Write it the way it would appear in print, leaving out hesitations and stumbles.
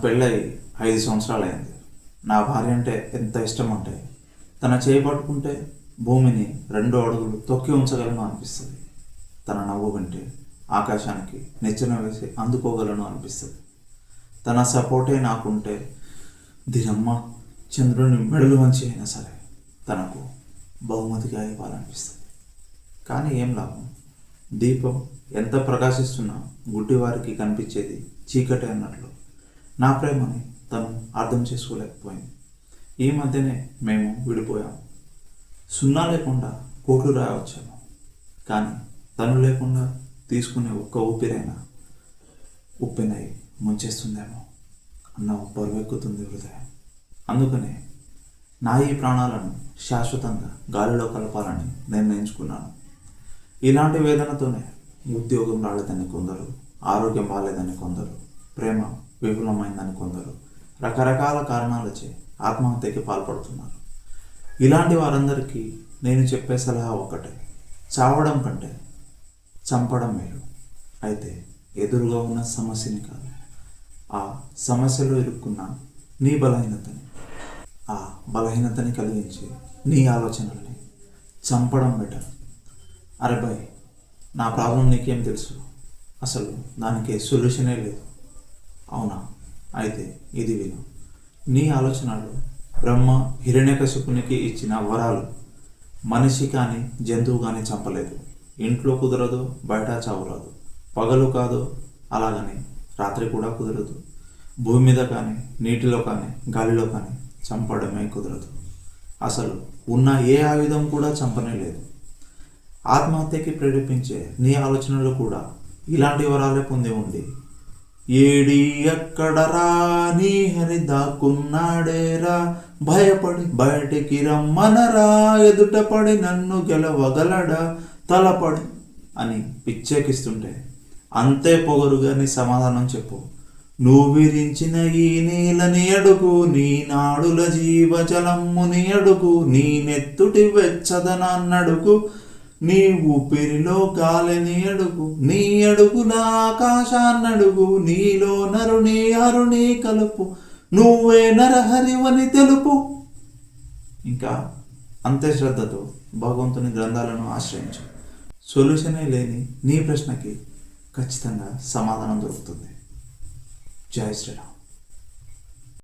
పెళ్ళై 5 సంవత్సరాలు అయింది. నా భార్య అంటే ఎంత ఇష్టం అంటే తన చేయి పట్టుకుంటే భూమిని 2 అడుగులు తొక్కి ఉంచగలను అనిపిస్తుంది. తన నవ్వు వింటే ఆకాశానికి నిచ్చెన వేసి అందుకోగలను అనిపిస్తుంది. తన సపోర్టే నాకుంటే దీనమ్మ చంద్రుని మెడలు వంచి అయినా సరే తనకు బహుమతిగా ఇవ్వాలనిపిస్తుంది. కానీ ఏం లాభం? దీపం ఎంత ప్రకాశిస్తున్నా గుడ్డివారికి కనిపించేది చీకటి అన్నట్లు నా ప్రేమని తను అర్థం చేసుకోలేకపోయింది. ఈ మధ్యనే మేము విడిపోయాం. 0 లేకుండా కోట్లు రాయవచ్చాము, కానీ తను లేకుండా తీసుకునే ఒక్క ఊపిరైనా ఉప్పెనై ముంచేస్తుందేమో అన్న బరువెక్కుతుంది హృదయం. అందుకనే నా ఈ ప్రాణాలను శాశ్వతంగా గాలిలో కలపాలని నిర్ణయించుకున్నాను. ఇలాంటి వేదనతోనే ఉద్యోగం రాలేదని కొందరు, ఆరోగ్యం బాగాలేదని కొందరు, ప్రేమ విఫలమైందని కొందరు రకరకాల కారణాలచే ఆత్మహత్యకి పాల్పడుతున్నారు. ఇలాంటి వారందరికీ నేను చెప్పే సలహా ఒక్కటే: చావడం కంటే చంపడం మేలు. అయితే ఎదురుగా ఉన్న సమస్యని కాదు, ఆ సమస్యలో ఇరుక్కున్న నీ బలహీనతని, ఆ బలహీనతని కలిగించి నీ ఆలోచనల్ని చంపడం బెటర్. అరే బాయ్, నా ప్రాబ్లం నీకేం తెలుసు? అసలు దానికి సొల్యూషనే లేదు. అవునా? అయితే ఇది విను. నీ ఆలోచనలు బ్రహ్మ హిరణ్యకశిపునికి ఇచ్చిన వరాలు. మనిషి కానీ జంతువు కానీ చంపలేదు. ఇంట్లో కుదరదు, బయట చావురాదు. పగలు కాదు, అలాగని రాత్రి కూడా కుదరదు. భూమి మీద కానీ, నీటిలో కానీ, గాలిలో కానీ చంపడమే కుదరదు. అసలు ఉన్న ఏ ఆయుధం కూడా చంపనే లేదు. ఆత్మహత్యకి ప్రేరేపించే నీ ఆలోచనలు కూడా ఇలాంటి వరాలే పొంది ఉంది. ఏడి ఎక్కడరా నీ హరి దాక్కున్నాడేరా, భయపడి బయటికి రమ్మనరా, ఎదుట పడి నన్ను గెలవగలడా, తలపడి అని పిచ్చెక్కిస్తుంటే అంతే పొగరుగా నీ సమాధానం చెప్పు. నువ్వు విరించిన ఈ నీలని అడుగు, నీ నాడుల జీవజలమ్ముని అడుగు, నీ నెత్తుటి వెచ్చదనాన్నడుగు, నీ ఊపిరిలో గాలిని అడుగు, నీ అడుగుల ఆకాశాన్నడుగు, నీలో నరుని అరుని కలుపు, నువ్వే నరహరివని తెలుపు. ఇంకా అంతే శ్రద్ధతో భగవంతుని గ్రంథాలను ఆశ్రయించు. సొల్యూషనే లేని నీ ప్రశ్నకి ఖచ్చితంగా సమాధానం దొరుకుతుంది. జై శ్రీరామ్.